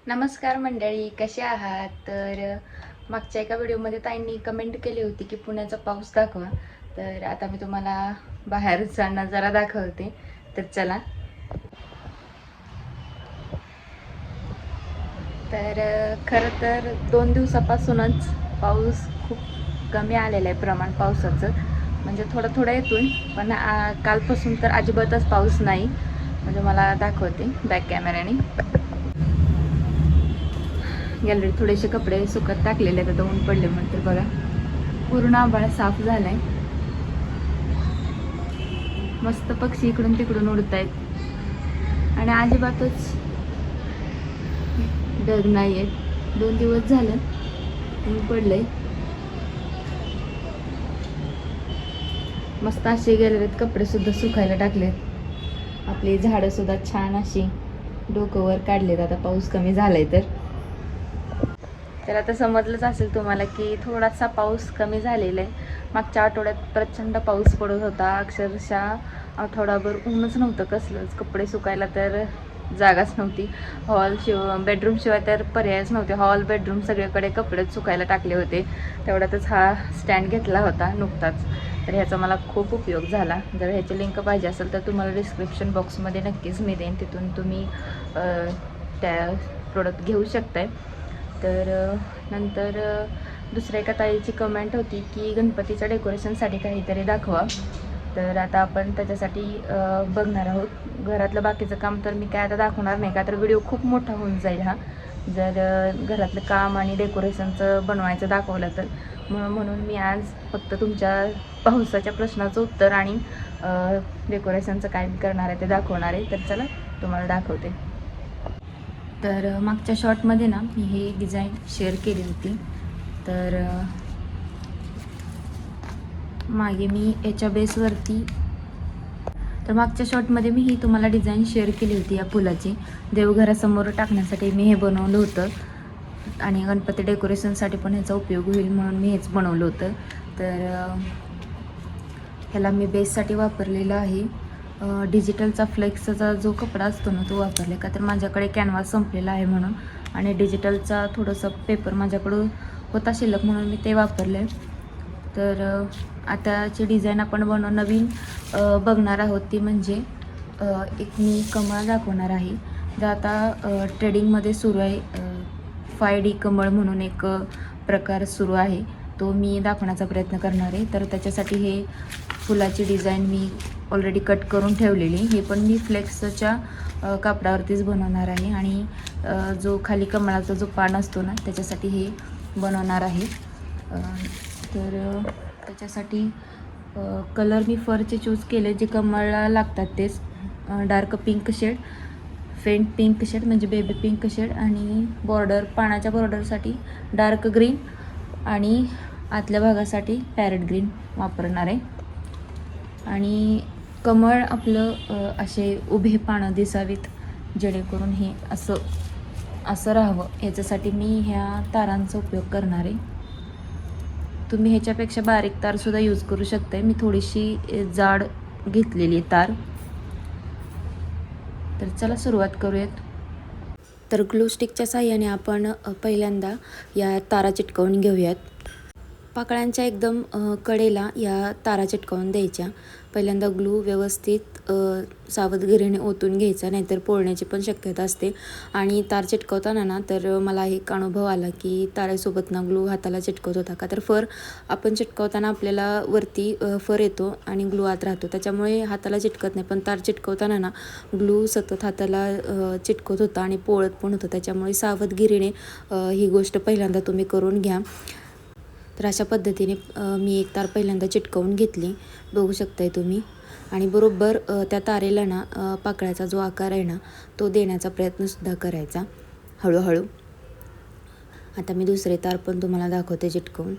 नमस्कार मंडळी, कसे आहात? मागच्या एका व्हिडिओमध्ये ताईंनी कमेंट केली होती की पुण्याचा पाऊस दाखवा. तर आता मी तुम्हाला बाहेरचा नजारा दाखवते. तर चला. तर खरं तर 2 दिवसापासूनच पाऊस खूप कमी आलेला आहे. प्रमाण पावसाचं म्हणजे थोडं थोडं येतून, पण कालपासून तर अजिबातच पाऊस नाही. म्हणजे मला दाखवते बॅक कॅमेऱ्याने. गॅलरीत थोडेसे कपडे सुकत टाकलेले आहेत, आता ऊन पडले म्हणते बघा. पूर्ण आभाळ साफ झालाय. मस्त पक्षी इकडून तिकडून उडत आहेत आणि अजिबातच ढग नाही आहेत. 2 दिवस झालं ऊन पडलंय. मस्त असे गॅलरीत कपडे सुद्धा सुकायला टाकलेत. आपली झाडं सुद्धा छान अशी डोकं वर काढलेत आता पाऊस कमी झालाय तर आता समजलंच असेल तुम्हाला की थोडासा पाऊस कमी झालेला आहे. मागच्या आठवड्यात प्रचंड पाऊस पडत होता. अक्षरशः आठवडाभर ऊनच नव्हतं कसलंच. कपडे सुकायला तर जागाच नव्हती. बेडरूम शिवाय तर पर्यायच नव्हते. हॉल बेडरूम सगळीकडे कपडेच सुकायला टाकले होते. तेवढ्यातच हा स्टँड घेतला होता नुकताच. तर ह्याचा मला खूप उपयोग झाला. जर ह्याची लिंक पाहिजे असेल तर तुम्हाला डिस्क्रिप्शन बॉक्समध्ये नक्कीच मी देईन. तिथून तुम्ही त्या प्रोडक्ट घेऊ शकताय. तर नंतर दुसऱ्या एका ताईची कमेंट होती की गणपतीच्या डेकोरेशनसाठी काहीतरी दाखवा. तर आता आपण त्याच्यासाठी बघणार आहोत. घरातलं बाकीचं काम तर मी काय आता दाखवणार नाही, का तर व्हिडिओ खूप मोठा होऊन जाईल हा, जर घरातलं काम आणि डेकोरेशनचं बनवायचं दाखवलं तर. म्हणून मी आज फक्त तुमच्या पावसाच्या प्रश्नाचं उत्तर आणि डेकोरेशनचं काय करणार आहे ते दाखवणार आहे. तर चला तुम्हाला दाखवते. तर मागच्या शॉर्टमध्ये ना मी हे डिझाईन शेअर केली होती. तर मागे मी याच्या बेसवरती मागच्या शॉर्टमध्ये मी ही तुम्हाला डिझाईन शेअर केली होती या फुलाची. देवघरासमोर टाकण्यासाठी मी हे बनवलं होतं आणि गणपती डेकोरेशनसाठी पण ह्याचा उपयोग होईल म्हणून मी हेच बनवलं होतं. तर ह्याला मी बेससाठी वापरलेलं आहे डिजिटलचा फ्लेक्सचा जो कपडा असतो ना तो वापरला, का तर माझ्याकडे कॅनव्हास संपलेला आहे म्हणून, आणि डिजिटलचा थोडंसं पेपर माझ्याकडं होता शिल्लक म्हणून मी ते वापरले. तर आताची डिझाईन आपण नवीन बघणार आहोत ती म्हणजे एक मी कमळ दाखवणार आहे. जे आता ट्रेडिंगमध्ये सुरू आहे. 5D कमळ म्हणून एक प्रकार सुरू आहे, तो मी दाखवण्याचा प्रयत्न करणार आहे. तर त्याच्यासाठी हे फुलाची डिझाईन मी ऑलरेडी कट करून ठेवलेली. हे पण मी फ्लेक्सच्या कापडावरतीच बनवणार आहे आणि जो खाली कमळाचा जो पान असतो ना त्याच्यासाठी हे बनवणार आहे. तर त्याच्यासाठी कलर मी फरचे चूज केले जे कमळला लागतात तेच. Dark pink shade, faint pink shade म्हणजे बेबी पिंक शेड, आणि बॉर्डर पानाच्या बॉर्डरसाठी डार्क ग्रीन आणि आतल्या भागासाठी पॅरेट ग्रीन वापरणार आहे. आणि कमळ आपलं असे उभे पानं दिसावीत जेणेकरून हे असं राहावं याच्यासाठी मी ह्या तारांचा उपयोग करणार आहे. तुम्ही ह्याच्यापेक्षा बारीक तारसुद्धा यूज करू शकताय. मी थोडीशी जाड घेतलेली तार. तर चला सुरुवात करूयात. तर ग्लू स्टिकच्या साहाय्याने आपण पहिल्यांदा या तारा चिटकवून घेऊयात. पाकळ्यांच्या एकदम कडेला या तारा चिटकवून द्यायच्या. पहिल्यांदा ग्लू व्यवस्थित सावधगिरीने ओतून घ्यायचा, नाहीतर पोळण्याची पण शक्यता असते. आणि तार चिटकवताना ना तर मला एक अनुभव आला की तारेसोबत ना ग्लू हाताला चिटकवत होता, का तर फर आपण चिटकवताना आपल्याला वरती फर येतो आणि ग्लू आत राहतो, त्याच्यामुळे हाताला चिटकत नाही. पण तार चिटकवताना ना ग्लू सतत हाताला चिटकवत होता आणि पोळत पण होतं. त्याच्यामुळे सावधगिरीने ही गोष्ट पहिल्यांदा तुम्ही करून घ्या. तर अशा पद्धतीने मी एक तार पहिल्यांदा चिटकवून घेतली, बघू शकताय तुम्ही. आणि बरोबर त्या तारेला ना पाकळ्याचा जो आकार आहे ना तो देण्याचा प्रयत्नसुद्धा करायचा हळूहळू. आता मी दुसरे तार पण तुम्हाला दाखवते चिटकवून.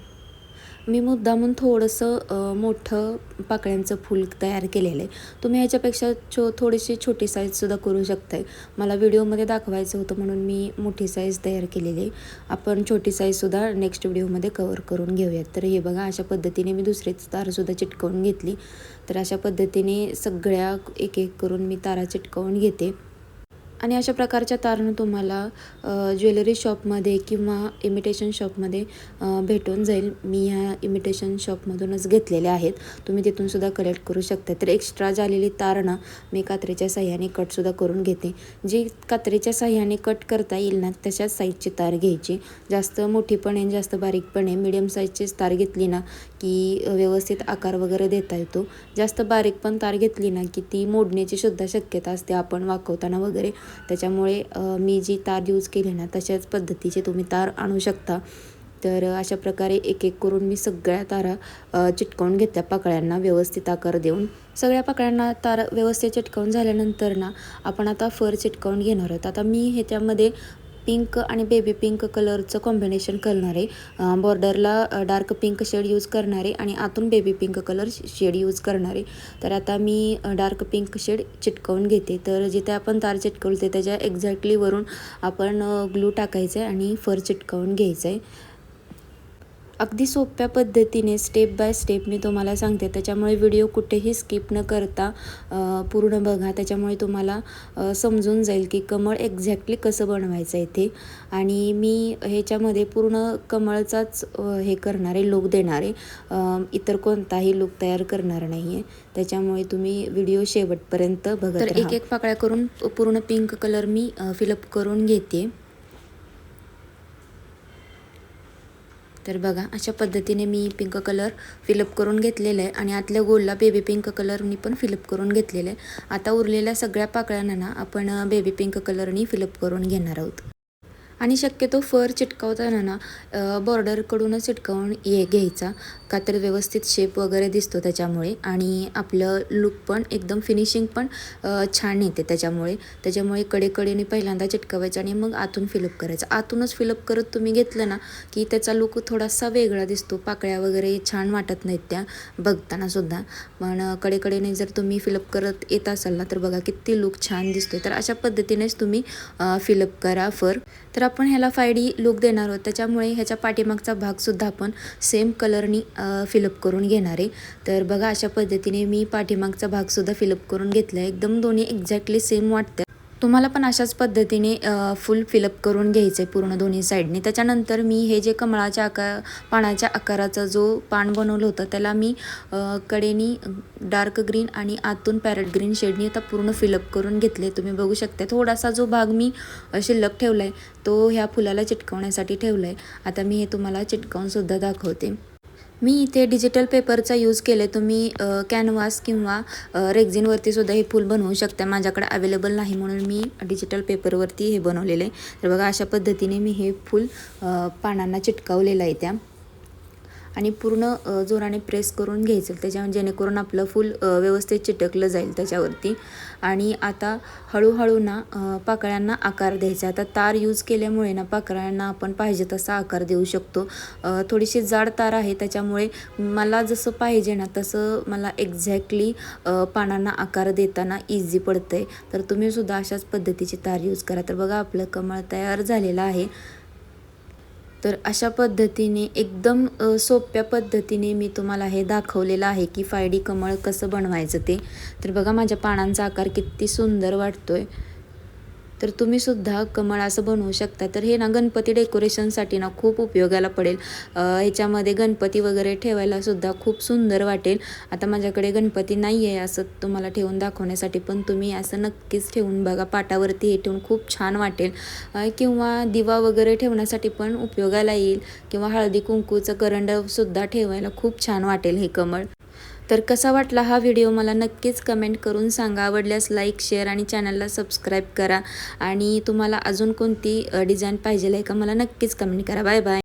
मी मुद्दामून थोडंसं मोठं पाकळ्यांचं फूल तयार केलेलं आहे. तुम्ही ह्याच्यापेक्षा थोडीशी छोटी साईजसुद्धा करू शकताय. मला व्हिडिओमध्ये दाखवायचं होतं म्हणून मी मोठी साईज तयार केलेली आहे. आपण छोटी साईजसुद्धा नेक्स्ट व्हिडिओमध्ये कवर करून घेऊयात. तर हे बघा, अशा पद्धतीने मी दुसरीच तारसुद्धा चिटकवून घेतली. तर अशा पद्धतीने सगळ्या एक एक करून मी तारा चिटकवून घेते. आणि अशा प्रकारच्या तारण तुम्हाला ज्वेलरी शॉपमध्ये किंवा इमिटेशन शॉपमध्ये भेटून जाईल. मी ह्या इमिटेशन शॉपमधूनच घेतलेल्या आहेत. तुम्ही तिथूनसुद्धा कलेक्ट करू शकता. तर एक्स्ट्रा झालेली तारणं मी कात्रीच्या साह्याने कटसुद्धा करून घेते. जी कात्रीच्या साह्याने कट करता येईल ना तशाच साईजची तार घ्यायची. जास्त मोठी पण आहे जास्त बारीक पण आहे. मीडियम साईजचीच तार घेतली ना की व्यवस्थित आकार वगैरे देता येतो. जास्त बारीक पण तार घेतली ना की ती मोडण्याची सुद्धा शक्यता असते आपण वाकवताना वगैरे. त्याच्यामुळे मी जी तार यूज केली ना तशाच पद्धतीची तुम्ही तार आणू शकता. तर अशा प्रकारे एक एक करून मी सगळ्या तारा चिटकवून घेतल्या पाकळ्यांना व्यवस्थित आकार देऊन. सगळ्या पाकळ्यांना तार व्यवस्थित चिटकवून झाल्यानंतर ना आपण आता फर चिटकवून घेणार आहोत. आता मी ह्याच्यामध्ये पिंक आणि बेबी पिंक कलरचं कॉम्बिनेशन करणार आहे. बॉर्डरला डार्क पिंक शेड यूज करणार आहे आणि आतून baby pink colour shade use करणार आहे. तर आता मी डार्क पिंक शेड चिटकवून घेते. तर जिथे आपण तार चिटकवली ते त्याच्या एक्झॅक्टली वरून आपण ग्लू टाकायचं आहे आणि फर चिटकवून घ्यायचं आहे. अगदी सोप्या पद्धतीने स्टेप बाय स्टेप मी तुम्हाला सांगते. त्याच्यामुळे व्हिडिओ कुठेही स्किप न करता पूर्ण बघा. त्याच्यामुळे तुम्हाला समजून जाईल की कमळ एक्झॅक्टली कसं बनवायचं आहे ते. आणि मी ह्याच्यामध्ये पूर्ण कमळचाच हे करणार आहे, लूक देणार आहे. इतर कोणताही लूक तयार करणार नाही आहे. त्याच्यामुळे तुम्ही व्हिडिओ शेवटपर्यंत बघत राहा. तर एक एक पाकळ्या करून पूर्ण पिंक कलर मी फिलअप करून घेते. तर बघा अशा पद्धतीने मी पिंक कलर फिलअप करून घेतलेलं आहे आणि आतल्या गोलला बेबी पिंक कलरनी पण फिलअप करून घेतलेलं आहे. आता उरलेल्या सगळ्या पाकळ्यांना ना आपण बेबी पिंक कलरनी फिलअप करून घेणार आहोत. आणि शक्यतो फर चिटकवताना ना बॉर्डरकडूनच चिटकवून घ्यायचा का तर व्यवस्थित शेप वगैरे दिसतो त्याच्यामुळे. आणि आपलं लुक पण एकदम फिनिशिंग पण छान येते त्याच्यामुळे कडेकडेने पहिल्यांदा चिटकवायचं आणि मग आतून फिलअप करायचं. आतूनच फिलअप करत तुम्ही घेतलं ना की त्याचा लुक थोडासा वेगळा दिसतो. पाकळ्या वगैरे छान वाटत नाहीत त्या बघताना सुद्धा. पण कडेकडेने जर तुम्ही फिलअप करत येत असाल ना तर बघा किती लुक छान दिसतोय. तर अशा पद्धतीनेच तुम्ही फिलअप करा फर. तर आपण ह्याला 5D लुक देणार आहोत. त्याच्यामुळे ह्याच्या पाठीमागचा भागसुद्धा आपण सेम कलरनी फिलअप करून घेणार आहे. तर बघा अशा पद्धतीने मी पाठीमागचा भागसुद्धा फिलअप करून घेतला आहे. एकदम दोन्ही एक्झॅक्टली सेम वाटतं. तुम्हाला पण अशाच पद्धतीने फुल फिलअप करून घ्यायचं आहे पूर्ण दोन्ही साईडने. त्याच्यानंतर मी हे जे कमळाच्या पानाच्या आकाराचा जो पान बनवलं होतं त्याला मी कडेनी डार्क ग्रीन आणि आतून पॅरेट ग्रीन शेडनी आता पूर्ण फिलअप करून घेतले. तुम्ही बघू शकता थोडासा जो भाग मी शिल्लक ठेवला आहे तो ह्या फुलाला चिटकवण्यासाठी ठेवला आहे. आता मी हे तुम्हाला चिटकवूनसुद्धा दाखवते. मी इथे डिजिटल पेपरचा यूज केले. तुम्ही कॅनव्हास किंवा रेक्झिनवरती सुद्धा हे फूल बनवू शकता. माझ्याकडे अवेलेबल नाही म्हणून मी डिजिटल पेपरवरती हे बनवलेलं आहे. तर बघा अशा पद्धतीने मी हे फूल पानांना चिटकावलेलं आहे त्या. आणि पूर्ण जोराने प्रेस करून घ्यायचं जेणेकरून आपलं फूल व्यवस्थित चिटकलं जाईल त्याच्यावरती. आणि आता हळूहळू ना पाकळ्यांना आकार द्यायचा. आता तार यूज केल्यामुळे ना पाकळ्यांना आपण पाहिजे तसा आकार देऊ शकतो. थोडीशी जाड तार आहे त्याच्यामुळे मला जसं पाहिजे ना तसं मला एक्झॅक्टली पानांना आकार देताना इझी पडतं आहे. तर तुम्हीसुद्धा अशाच पद्धतीची तार यूज करा. तर बघा आपलं कमळ तयार झालेलं आहे. तर अशा पद्धतीने एकदम सोप्या पद्धतीने मी तुम्हाला हे दाखवलेलं आहे की 5D कमळ कसं बनवायचं ते. तर बघा माझ्या पानांचा आकार किती सुंदर वाटतोय. तर तुम्हीसुद्धा कमळ असं बनवू शकता. तर हे ना गणपती डेकोरेशनसाठी ना खूप उपयोगाला पडेल. ह्याच्यामध्ये गणपती वगैरे ठेवायला सुद्धा खूप सुंदर वाटेल. आता माझ्याकडे गणपती नाही आहे असं तुम्हाला ठेवून दाखवण्यासाठी, पण तुम्ही असं नक्कीच ठेवून बघा. पाटावरती हे ठेवून खूप छान वाटेल. किंवा दिवा वगैरे ठेवण्यासाठी पण उपयोगाला येईल. किंवा हळदी कुंकूचं करंडसुद्धा ठेवायला खूप छान वाटेल हे कमळ. तर कसा वाटला हा व्हिडिओ मला नक्कीच कमेंट करून सांगा. आवडल्यास लाईक, शेअर आणि चॅनलला सबस्क्राईब करा. आणि तुम्हाला अजून कोणती डिझाईन पाहिजे आहे का मला नक्कीच कमेंट करा. Bye bye.